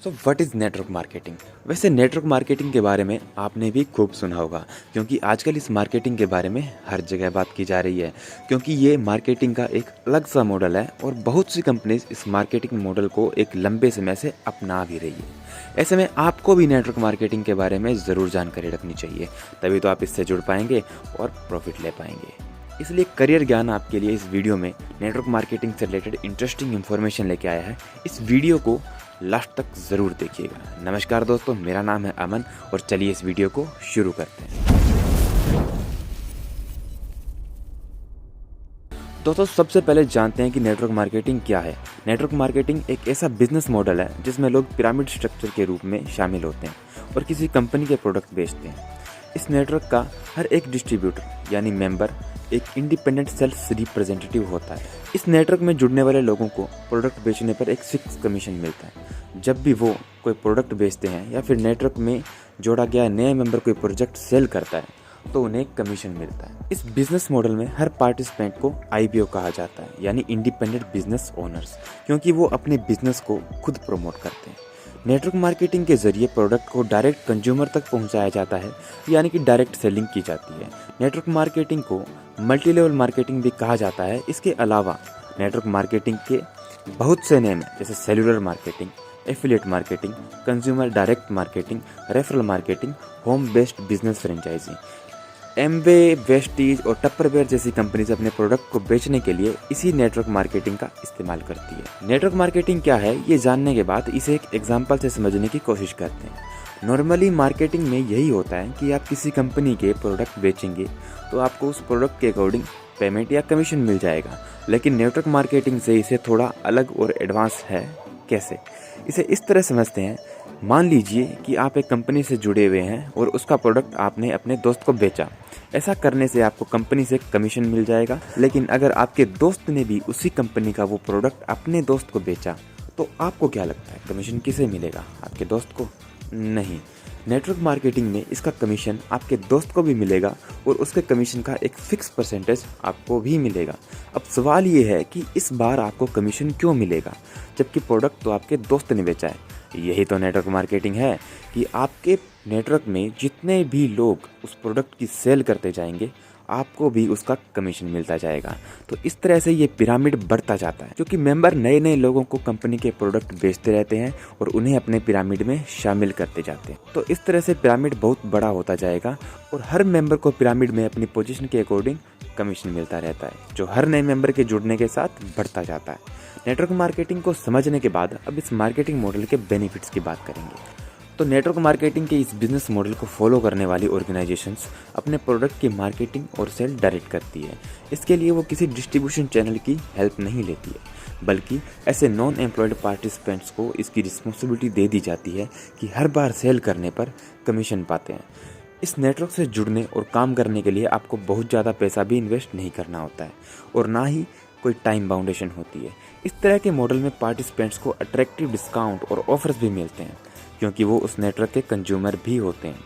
So what is network marketing. वैसे network marketing के बारे में आपने भी खूब सुना होगा, क्योंकि आजकल इस मार्केटिंग के बारे में हर जगह बात की जा रही है। क्योंकि ये मार्केटिंग का एक अलग सा मॉडल है और बहुत सी कंपनीज इस मार्केटिंग मॉडल को एक लंबे समय से अपना भी रही है। ऐसे में आपको भी नेटवर्क मार्केटिंग के बारे में ज़रूर जानकारी रखनी चाहिए, तभी तो आप इससे जुड़ पाएंगे और प्रॉफिट ले पाएंगे। इसलिए करियर ज्ञान आपके लिए इस वीडियो में नेटवर्क मार्केटिंग से रिलेटेड इंटरेस्टिंग इन्फॉर्मेशन लेके आया है। इस वीडियो को लास्ट तक ज़रूर देखिएगा। नमस्कार दोस्तों, मेरा नाम है अमन और चलिए इस वीडियो को शुरू करते हैं। दोस्तों, सबसे पहले जानते हैं कि नेटवर्क मार्केटिंग क्या है। नेटवर्क मार्केटिंग एक ऐसा बिजनेस मॉडल है जिसमें लोग पिरामिड स्ट्रक्चर के रूप में शामिल होते हैं और किसी कंपनी के प्रोडक्ट बेचते हैं। इस नेटवर्क का हर एक डिस्ट्रीब्यूटर यानी मेंबर एक इंडिपेंडेंट सेल्स रिप्रेजेंटेटिव होता है। इस नेटवर्क में जुड़ने वाले लोगों को प्रोडक्ट बेचने पर एक फिक्स कमीशन मिलता है। जब भी वो कोई प्रोडक्ट बेचते हैं या फिर नेटवर्क में जोड़ा गया नया मेंबर कोई प्रोजेक्ट सेल करता है तो उन्हें कमीशन मिलता है। इस बिजनेस मॉडल में हर पार्टिसिपेंट को आईपीओ कहा जाता है, यानी इंडिपेंडेंट बिजनेस ओनर्स, क्योंकि वो अपने बिजनेस को खुद प्रमोट करते हैं। नेटवर्क मार्केटिंग के जरिए प्रोडक्ट को डायरेक्ट कंज्यूमर तक पहुंचाया जाता है, यानी कि डायरेक्ट सेलिंग की जाती है। नेटवर्क मार्केटिंग को मल्टी लेवल मार्केटिंग भी कहा जाता है। इसके अलावा नेटवर्क मार्केटिंग के बहुत से नेम हैं, जैसे cellular marketing, affiliate marketing, consumer direct marketing, referral marketing, home based business franchisee. Amway, Vestige और टप्परवेयर जैसी कंपनीज अपने प्रोडक्ट को बेचने के लिए इसी नेटवर्क मार्केटिंग का इस्तेमाल करती है। नेटवर्क मार्केटिंग क्या है, ये जानने के बाद इसे एक एग्जांपल से समझने की कोशिश करते हैं। नॉर्मली मार्केटिंग में यही होता है कि आप किसी कंपनी के प्रोडक्ट बेचेंगे तो आपको उस प्रोडक्ट के अकॉर्डिंग पेमेंट या कमीशन मिल जाएगा। लेकिन नेटवर्क मार्केटिंग से इसे थोड़ा अलग और एडवांस है। कैसे? इसे इस तरह समझते हैं। मान लीजिए कि आप एक कंपनी से जुड़े हुए हैं और उसका प्रोडक्ट आपने अपने दोस्त को बेचा। ऐसा करने से आपको कंपनी से कमीशन मिल जाएगा। लेकिन अगर आपके दोस्त ने भी उसी कंपनी का वो प्रोडक्ट अपने दोस्त को बेचा तो आपको क्या लगता है, कमीशन किसे मिलेगा? आपके दोस्त को? नहीं। नेटवर्क मार्केटिंग में इसका कमीशन आपके दोस्त को भी मिलेगा और उसके कमीशन का एक फिक्स परसेंटेज आपको भी मिलेगा। अब सवाल ये है कि इस बार आपको कमीशन क्यों मिलेगा, जबकि प्रोडक्ट तो आपके दोस्त ने बेचा है। यही तो नेटवर्क मार्केटिंग है कि आपके नेटवर्क में जितने भी लोग उस प्रोडक्ट की सेल करते जाएंगे आपको भी उसका कमीशन मिलता जाएगा। तो इस तरह से ये पिरामिड बढ़ता जाता है, क्योंकि मेंबर नए नए लोगों को कंपनी के प्रोडक्ट बेचते रहते हैं और उन्हें अपने पिरामिड में शामिल करते जाते हैं। तो इस तरह से पिरामिड बहुत बड़ा होता जाएगा और हर मेंबर को पिरामिड में अपनी पोजीशन के अकॉर्डिंग कमीशन मिलता रहता है, जो हर नए मेंबर के जुड़ने के साथ बढ़ता जाता है। नेटवर्क मार्केटिंग को समझने के बाद अब इस मार्केटिंग मॉडल के बेनिफिट्स की बात करेंगे। तो नेटवर्क मार्केटिंग के इस बिजनेस मॉडल को फॉलो करने वाली ऑर्गेनाइजेशंस अपने प्रोडक्ट की मार्केटिंग और सेल डायरेक्ट करती है। इसके लिए वो किसी डिस्ट्रीब्यूशन चैनल की हेल्प नहीं लेती है, बल्कि ऐसे नॉन एम्प्लॉयड पार्टिसिपेंट्स को इसकी रिस्पॉन्सिबिलिटी दे दी जाती है कि हर बार सेल करने पर कमीशन पाते हैं। इस नेटवर्क से जुड़ने और काम करने के लिए आपको बहुत ज़्यादा पैसा भी इन्वेस्ट नहीं करना होता है और ना ही कोई टाइम बाउंडेशन होती है। इस तरह के मॉडल में पार्टिसिपेंट्स को अट्रैक्टिव डिस्काउंट और ऑफर्स भी मिलते हैं, क्योंकि वो उस नेटवर्क के कंज्यूमर भी होते हैं।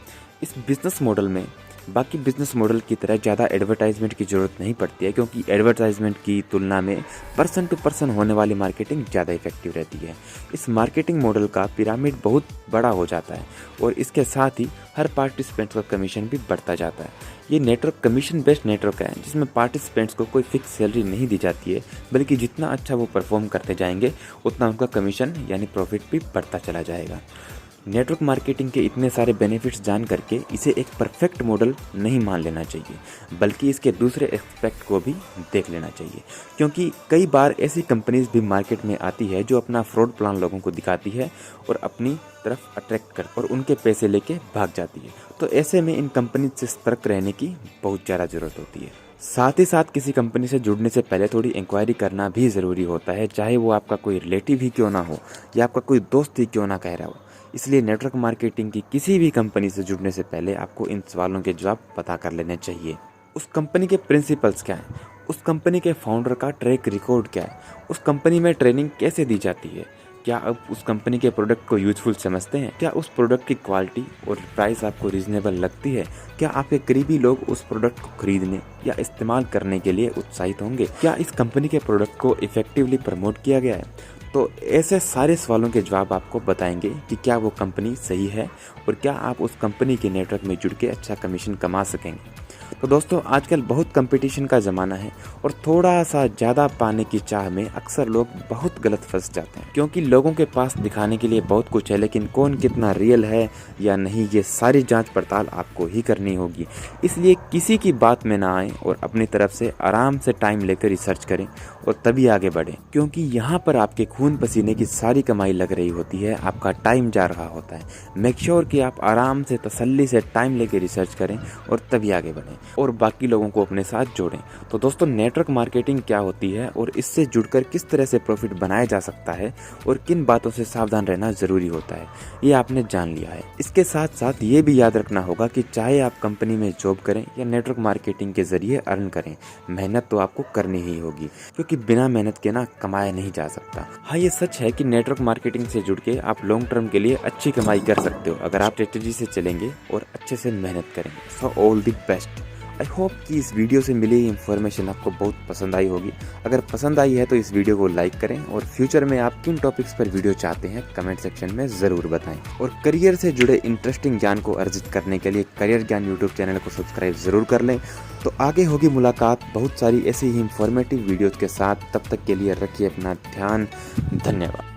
इस बिजनेस मॉडल में बाकी बिजनेस मॉडल की तरह ज़्यादा एडवर्टाइजमेंट की ज़रूरत नहीं पड़ती है, क्योंकि एडवर्टाइजमेंट की तुलना में पर्सन टू पर्सन होने वाली मार्केटिंग ज़्यादा इफेक्टिव रहती है। इस मार्केटिंग मॉडल का पिरामिड बहुत बड़ा हो जाता है और इसके साथ ही हर पार्टिसिपेंट का कमीशन भी बढ़ता जाता है। ये नेटवर्क कमीशन बेस्ड नेटवर्क है, जिसमें पार्टिसिपेंट्स को कोई फिक्स सैलरी नहीं दी जाती है, बल्कि जितना अच्छा वो परफॉर्म करते जाएंगे उतना उनका कमीशन यानी प्रॉफिट भी बढ़ता चला जाएगा। नेटवर्क मार्केटिंग के इतने सारे बेनिफिट्स जान करके इसे एक परफेक्ट मॉडल नहीं मान लेना चाहिए, बल्कि इसके दूसरे एस्पेक्ट को भी देख लेना चाहिए। क्योंकि कई बार ऐसी कंपनीज भी मार्केट में आती है जो अपना फ्रॉड प्लान लोगों को दिखाती है और अपनी तरफ अट्रैक्ट कर और उनके पैसे लेके भाग जाती है। तो ऐसे में इन कंपनी से सतर्क रहने की बहुत ज़्यादा ज़रूरत होती है। साथ ही साथ किसी कंपनी से जुड़ने से पहले थोड़ी इंक्वायरी करना भी ज़रूरी होता है, चाहे वो आपका कोई रिलेटिव ही क्यों ना हो या आपका कोई दोस्त ही क्यों ना कह रहा हो। इसलिए नेटवर्क मार्केटिंग की किसी भी कंपनी से जुड़ने से पहले आपको इन सवालों के जवाब पता कर लेने चाहिए। उस कंपनी के प्रिंसिपल्स क्या हैं? उस कंपनी के फाउंडर का ट्रैक रिकॉर्ड क्या है? उस कंपनी में ट्रेनिंग कैसे दी जाती है? क्या आप उस कंपनी के प्रोडक्ट को यूजफुल समझते हैं? क्या उस प्रोडक्ट की क्वालिटी और प्राइस आपको रीजनेबल लगती है? क्या आपके करीबी लोग उस प्रोडक्ट को खरीदने या इस्तेमाल करने के लिए उत्साहित होंगे? क्या इस कंपनी के प्रोडक्ट को इफेक्टिवली प्रमोट किया गया है? तो ऐसे सारे सवालों के जवाब आपको बताएंगे कि क्या वो कंपनी सही है और क्या आप उस कंपनी के नेटवर्क में जुड़ के अच्छा कमीशन कमा सकेंगे। तो दोस्तों, आजकल बहुत कंपटीशन का ज़माना है और थोड़ा सा ज़्यादा पाने की चाह में अक्सर लोग बहुत गलत फंस जाते हैं, क्योंकि लोगों के पास दिखाने के लिए बहुत कुछ है, लेकिन कौन कितना रियल है या नहीं ये सारी जांच पड़ताल आपको ही करनी होगी। इसलिए किसी की बात में ना आए और अपनी तरफ से आराम से टाइम लेकर रिसर्च करें और तभी आगे बढ़ें, क्योंकि यहाँ पर आपके खून पसीने की सारी कमाई लग रही होती है, आपका टाइम जा रहा होता है। मेक श्योर कि आप आराम से तसल्ली से टाइम लेकर रिसर्च करें और तभी आगे बढ़ें और बाकी लोगों को अपने साथ जोड़ें। तो दोस्तों, नेटवर्क मार्केटिंग क्या होती है और इससे जुड़कर किस तरह से प्रॉफिट बनाया जा सकता है और किन बातों से सावधान रहना जरूरी होता है, ये आपने जान लिया है। इसके साथ साथ ये भी याद रखना होगा कि चाहे आप कंपनी में जॉब करें या नेटवर्क मार्केटिंग के जरिए अर्न करें, मेहनत तो आपको करनी ही होगी, क्योंकि बिना मेहनत के ना कमाया नहीं जा सकता। हाँ, ये सच है कि नेटवर्क मार्केटिंग से जुड़ के आप लॉन्ग टर्म के लिए अच्छी कमाई कर सकते हो अगर आप स्ट्रेटेजी से चलेंगे और अच्छे से मेहनत करेंगे। So all the best. I hope कि इस वीडियो से मिली इन्फॉर्मेशन आपको बहुत पसंद आई होगी। अगर पसंद आई है तो इस वीडियो को लाइक करें और फ्यूचर में आप किन टॉपिक्स पर वीडियो चाहते हैं कमेंट सेक्शन में ज़रूर बताएं। और करियर से जुड़े इंटरेस्टिंग ज्ञान को अर्जित करने के लिए करियर ज्ञान यूट्यूब चैनल को सब्सक्राइब ज़रूर कर लें। तो आगे होगी मुलाकात बहुत सारी ऐसी ही इंफॉर्मेटिव वीडियोज़ के साथ। तब तक के लिए रखिए अपना ध्यान। धन्यवाद।